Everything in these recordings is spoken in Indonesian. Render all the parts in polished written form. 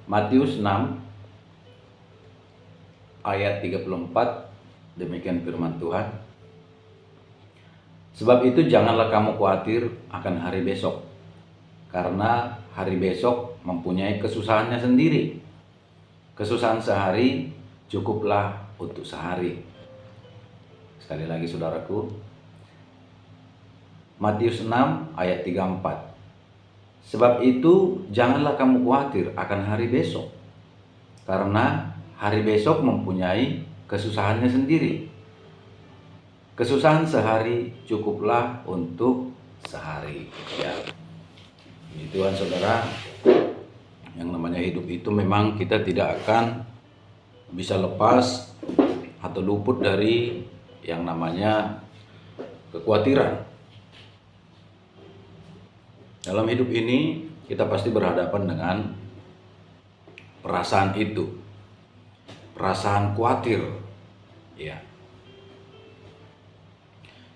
Matius 6 ayat 34, demikian firman Tuhan. Sebab itu janganlah kamu khawatir akan hari besok, karena hari besok mempunyai kesusahannya sendiri. Kesusahan sehari cukuplah untuk sehari. Sekali lagi saudaraku, Matius 6 ayat 34. Sebab itu janganlah kamu khawatir akan hari besok, karena hari besok mempunyai kesusahannya sendiri. Kesusahan sehari cukuplah untuk sehari. Ya, ini Tuhan saudara, yang namanya hidup itu memang kita tidak akan bisa lepas atau luput dari yang namanya kekhawatiran. Dalam hidup ini kita pasti berhadapan dengan perasaan itu, perasaan khawatir, ya,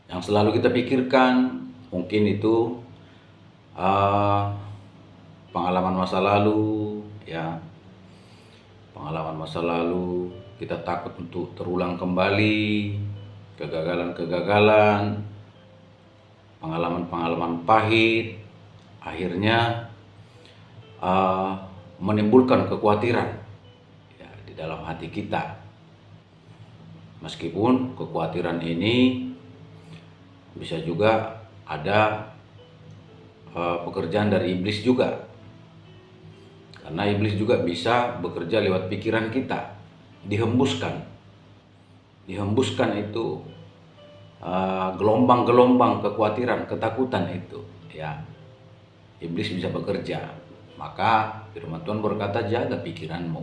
yang selalu kita pikirkan. Mungkin itu pengalaman masa lalu, ya, pengalaman masa lalu. Kita takut untuk terulang kembali kegagalan-kegagalan, pengalaman-pengalaman pahit, akhirnya menimbulkan kekhawatiran, ya, di dalam hati kita. Meskipun kekhawatiran ini bisa juga ada pekerjaan dari iblis juga, karena iblis juga bisa bekerja lewat pikiran kita, dihembuskan itu gelombang-gelombang kekhawatiran, ketakutan itu, ya, iblis bisa bekerja. Maka firman Tuhan berkata, jaga pikiranmu,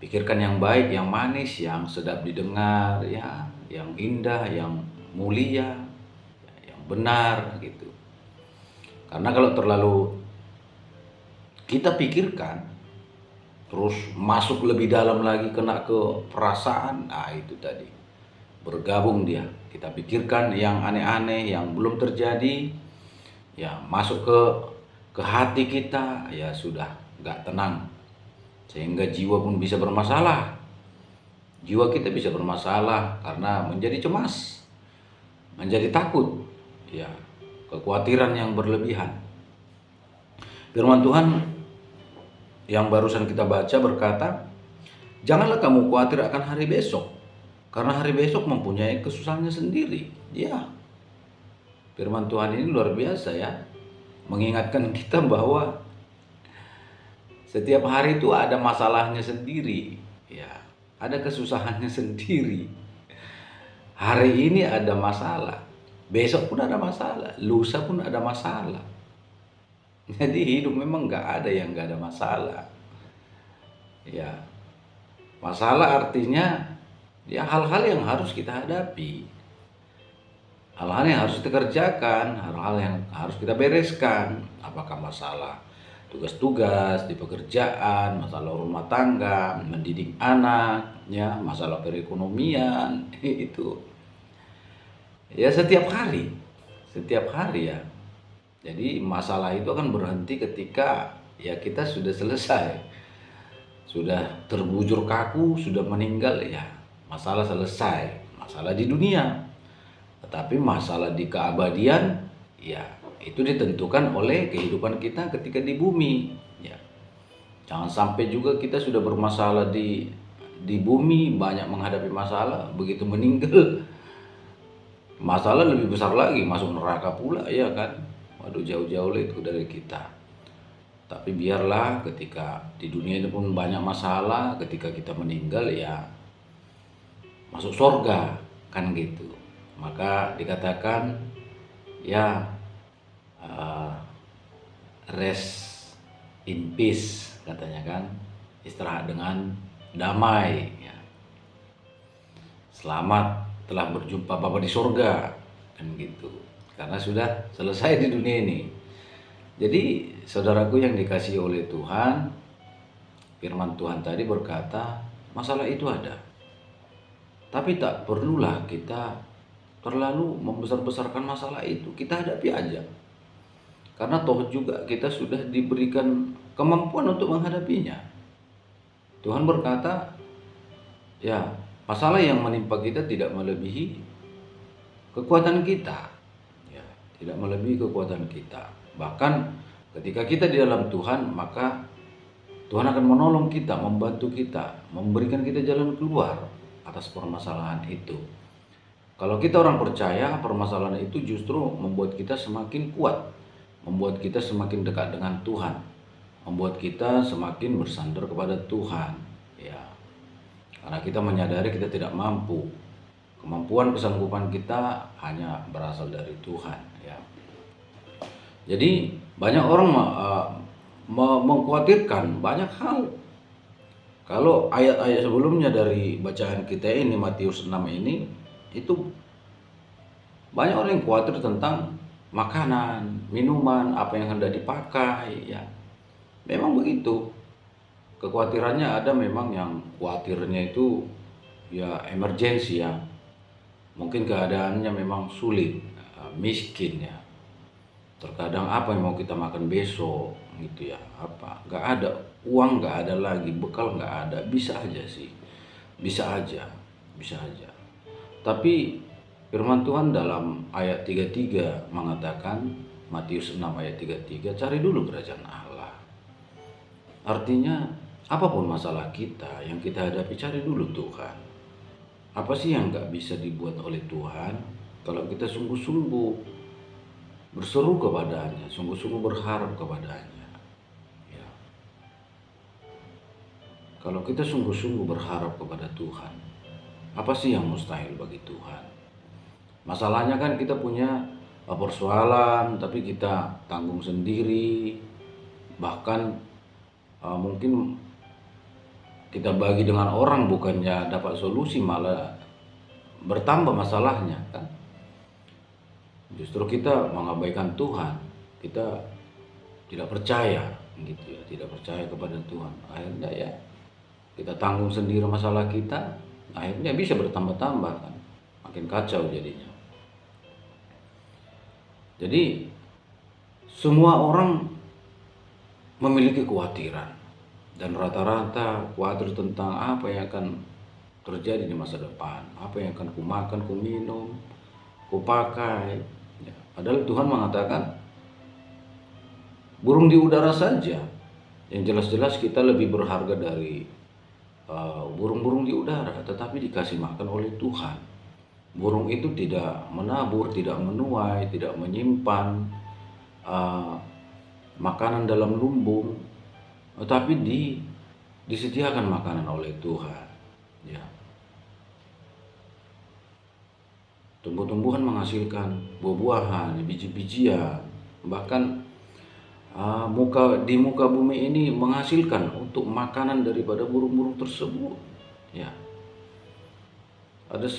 pikirkan yang baik, yang manis, yang sedap didengar, ya, yang indah, yang mulia, yang benar gitu. Karena kalau terlalu kita pikirkan, terus masuk lebih dalam lagi, kena ke perasaan, itu tadi bergabung dia. Kita pikirkan yang aneh-aneh, yang belum terjadi, ya, masuk ke hati kita, ya sudah gak tenang, sehingga jiwa pun bisa bermasalah. Jiwa kita bisa bermasalah karena menjadi cemas, menjadi takut, ya, kekhawatiran yang berlebihan. Firman Tuhan yang barusan kita baca berkata, janganlah kamu khawatir akan hari besok, karena hari besok mempunyai kesusahannya sendiri. Ya, firman Tuhan ini luar biasa, ya, mengingatkan kita bahwa setiap hari itu ada masalahnya sendiri, ya, ada kesusahannya sendiri. Hari ini ada masalah, besok pun ada masalah, lusa pun ada masalah. Jadi hidup memang gak ada yang gak ada masalah. Ya, masalah artinya ya hal-hal yang harus kita hadapi, hal-hal yang harus kita kerjakan, hal-hal yang harus kita bereskan. Apakah masalah tugas-tugas di pekerjaan, masalah rumah tangga, mendidik anak, ya, masalah perekonomian, itu ya setiap hari ya. Jadi masalah itu akan berhenti ketika ya kita sudah selesai, sudah terbujur kaku, sudah meninggal, ya, masalah selesai. Masalah di dunia, tetapi masalah di keabadian, ya, itu ditentukan oleh kehidupan kita ketika di bumi, ya. Jangan sampai juga kita sudah bermasalah di bumi, banyak menghadapi masalah, begitu meninggal masalah lebih besar lagi, masuk neraka pula, ya kan. Waduh, jauh-jauh itu dari kita. Tapi biarlah ketika di dunia ini pun banyak masalah, ketika kita meninggal ya masuk surga, kan gitu. Maka dikatakan ya rest in peace, katanya kan, istirahat dengan damai, ya. Selamat telah berjumpa Bapa di surga, kan gitu. Karena sudah selesai di dunia ini. Jadi saudaraku yang dikasihi oleh Tuhan, firman Tuhan tadi berkata masalah itu ada, tapi tak perlulah kita terlalu membesar-besarkan masalah itu. Kita hadapi aja, Karena toh juga kita sudah diberikan kemampuan untuk menghadapinya. Tuhan berkata, ya, masalah yang menimpa kita tidak melebihi kekuatan kita. Ya, tidak melebihi kekuatan kita. Bahkan ketika kita di dalam Tuhan, maka Tuhan akan menolong kita, membantu kita, memberikan kita jalan keluar atas permasalahan itu. Kalau kita orang percaya, permasalahan itu justru membuat kita semakin kuat, membuat kita semakin dekat dengan Tuhan, membuat kita semakin bersandar kepada Tuhan. Ya, karena kita menyadari kita tidak mampu. Kemampuan kesanggupan kita hanya berasal dari Tuhan. Ya. Jadi banyak orang mengkhawatirkan banyak hal. Kalau ayat-ayat sebelumnya dari bacaan kita ini, Matius 6 ini, itu banyak orang yang khawatir tentang makanan, minuman, apa yang hendak dipakai. Ya, memang begitu. Kekhawatirannya ada, memang yang khawatirnya itu ya emergensi ya. Mungkin keadaannya memang sulit, miskin ya. Terkadang apa yang mau kita makan besok gitu ya, apa nggak ada uang, nggak ada lagi bekal, nggak ada, bisa aja sih, bisa aja. Tapi firman Tuhan dalam ayat 33 mengatakan, Matius 6 ayat 33, cari dulu kerajaan Allah. Artinya apapun masalah kita yang kita hadapi, cari dulu Tuhan. Apa sih yang nggak bisa dibuat oleh Tuhan kalau kita sungguh-sungguh berseru kepadanya, sungguh-sungguh berharap kepadanya. Ya. Kalau kita sungguh-sungguh berharap kepada Tuhan, apa sih yang mustahil bagi Tuhan? Masalahnya kan kita punya persoalan, tapi kita tanggung sendiri. Bahkan mungkin kita bagi dengan orang, bukannya dapat solusi, malah bertambah masalahnya kan. Justru kita mengabaikan Tuhan, kita tidak percaya gitu ya, tidak percaya kepada Tuhan. Akhirnya ya kita tanggung sendiri masalah kita, akhirnya bisa bertambah-tambah kan, makin kacau jadinya. Jadi semua orang memiliki kekhawatiran, dan rata-rata khawatir tentang apa yang akan terjadi di masa depan, apa yang akan kumakan, kuminum, kupakai. Ya, padahal Tuhan mengatakan burung di udara saja, yang jelas-jelas kita lebih berharga dari burung-burung di udara, tetapi dikasih makan oleh Tuhan. Burung itu tidak menabur, tidak menuai, tidak menyimpan makanan dalam lumbung, tetapi disediakan makanan oleh Tuhan. Ya. Tumbuh-tumbuhan menghasilkan buah-buahan, biji-bijian, bahkan di muka bumi ini menghasilkan untuk makanan daripada burung-burung tersebut. Ya. Ada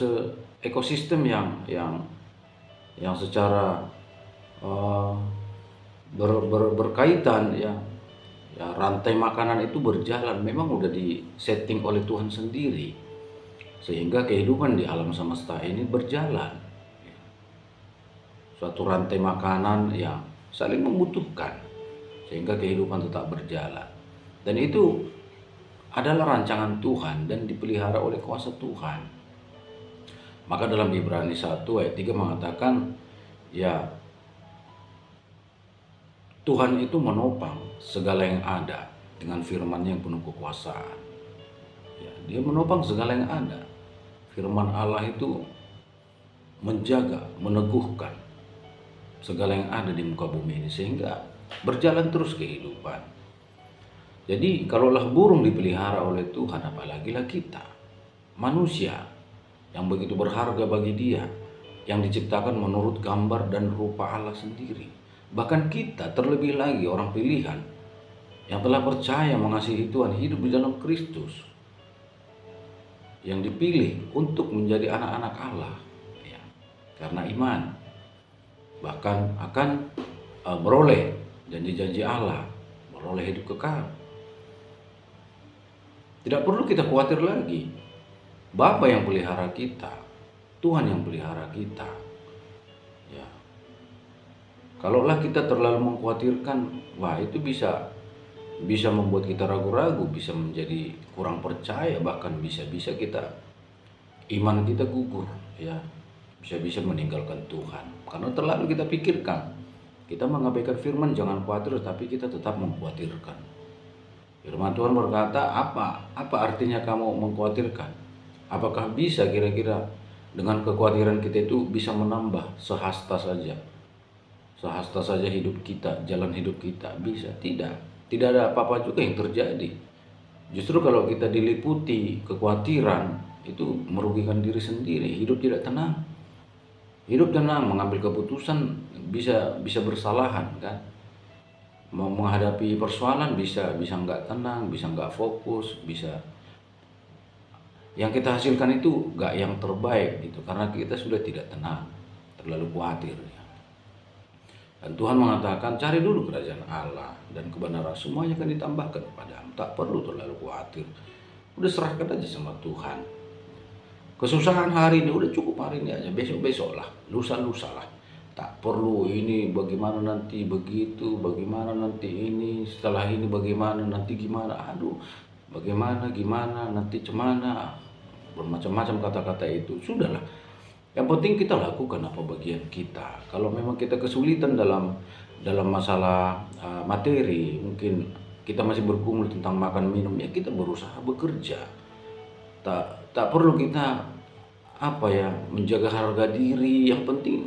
ekosistem yang secara berkaitan ya. Ya, rantai makanan itu berjalan, memang udah disetting oleh Tuhan sendiri, sehingga kehidupan di alam semesta ini berjalan. Suatu rantai makanan yang saling membutuhkan, sehingga kehidupan tetap berjalan. Dan itu adalah rancangan Tuhan dan dipelihara oleh kuasa Tuhan. Maka dalam Ibrani 1 ayat 3 mengatakan, ya, Tuhan itu menopang segala yang ada dengan firman-Nya yang penuh kekuasaan. Ya, Dia menopang segala yang ada. Firman Allah itu menjaga, meneguhkan segala yang ada di muka bumi ini, sehingga berjalan terus kehidupan. Jadi kalaulah burung dipelihara oleh Tuhan, apalagilah kita, manusia yang begitu berharga bagi Dia, yang diciptakan menurut gambar dan rupa Allah sendiri. Bahkan kita terlebih lagi orang pilihan yang telah percaya mengasihi Tuhan, hidup di dalam Kristus, yang dipilih untuk menjadi anak-anak Allah ya, karena iman, bahkan akan beroleh janji-janji Allah, beroleh hidup kekal. Tidak perlu kita khawatir lagi. Bapa yang pelihara kita, Tuhan yang pelihara kita. Ya. Kalaulah kita terlalu mengkhawatirkan, wah itu bisa membuat kita ragu-ragu, bisa menjadi kurang percaya, bahkan bisa-bisa iman kita gugur, ya. Bisa-bisa meninggalkan Tuhan karena terlalu kita pikirkan. Kita mengabaikan firman jangan khawatir, tapi kita tetap mengkhawatirkan. Firman Tuhan berkata, apa artinya kamu mengkhawatirkan? Apakah bisa kira-kira dengan kekhawatiran kita itu bisa menambah sehasta saja? Sehasta saja hidup kita, jalan hidup kita? Bisa? Tidak. Tidak ada apa-apa juga yang terjadi. Justru kalau kita diliputi kekhawatiran, itu merugikan diri sendiri, hidup tidak tenang. Hidup tenang, mengambil keputusan bisa bersalahan kan. Mau menghadapi persoalan bisa nggak tenang, bisa nggak fokus, bisa yang kita hasilkan itu nggak yang terbaik gitu karena kita sudah tidak tenang, terlalu khawatir ya. Dan Tuhan mengatakan cari dulu kerajaan Allah dan kebenaran, semuanya akan ditambahkan kepadamu. Tak perlu terlalu khawatir, udah serahkan aja sama Tuhan. Kesusahan hari ini udah cukup hari ini aja, besok-besok lah, lusa-lusa lah. Tak perlu ini bagaimana nanti begitu, bagaimana nanti ini, setelah ini bagaimana nanti gimana, aduh bagaimana gimana nanti cemana, bermacam-macam kata-kata itu. Sudahlah, yang penting kita lakukan apa bagian kita. Kalau memang kita kesulitan dalam masalah materi, mungkin kita masih bergumul tentang makan minum, ya kita berusaha bekerja. Tak perlu kita menjaga harga diri. Yang penting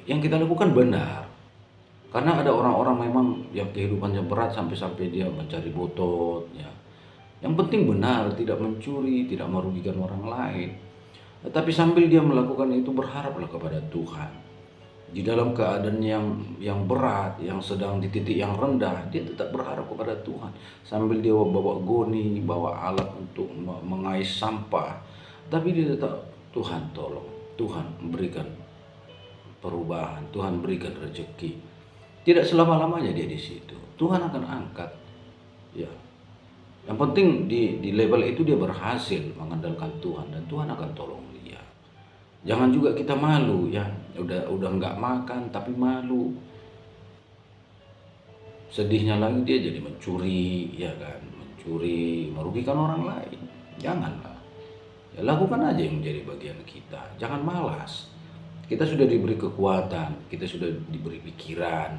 yang kita lakukan benar. Karena ada orang-orang memang yang kehidupannya berat sampai dia mencari botot ya. Yang penting benar, tidak mencuri, tidak merugikan orang lain. Tetapi sambil dia melakukan itu, berharaplah kepada Tuhan. Di dalam keadaan yang berat, yang sedang di titik yang rendah, dia tetap berharap kepada Tuhan. Sambil dia bawa goni, bawa alat untuk mengais sampah, tapi dia tetap, Tuhan tolong, Tuhan berikan perubahan, Tuhan berikan rezeki. Tidak selama-lamanya dia di situ. Tuhan akan angkat. Ya. Yang penting di level itu dia berhasil mengandalkan Tuhan dan Tuhan akan tolong dia. Jangan juga kita malu ya, udah nggak makan tapi malu. Sedihnya lagi dia jadi mencuri, ya kan, mencuri, merugikan orang lain. Janganlah. Ya, lakukan aja yang menjadi bagian kita. Jangan malas. Kita sudah diberi kekuatan, kita sudah diberi pikiran,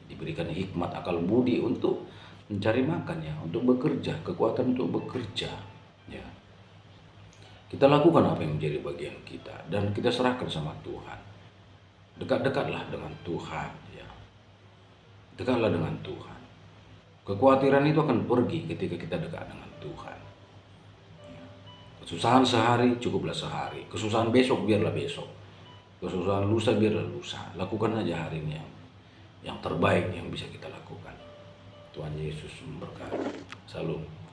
diberikan hikmat, akal budi untuk mencari makan ya, untuk bekerja, kekuatan untuk bekerja ya. Kita lakukan apa yang menjadi bagian kita dan kita serahkan sama Tuhan. Dekat-dekatlah dengan Tuhan ya. Dekatlah dengan Tuhan. Kekhawatiran itu akan pergi ketika kita dekat dengan Tuhan. Ya. Kesusahan sehari cukuplah sehari. Kesusahan besok biarlah besok. Kesusahan lusa biarlah lusa. Lakukan aja hari ini yang terbaik yang bisa kita lakukan. Tuhan Yesus memberkati. Salam.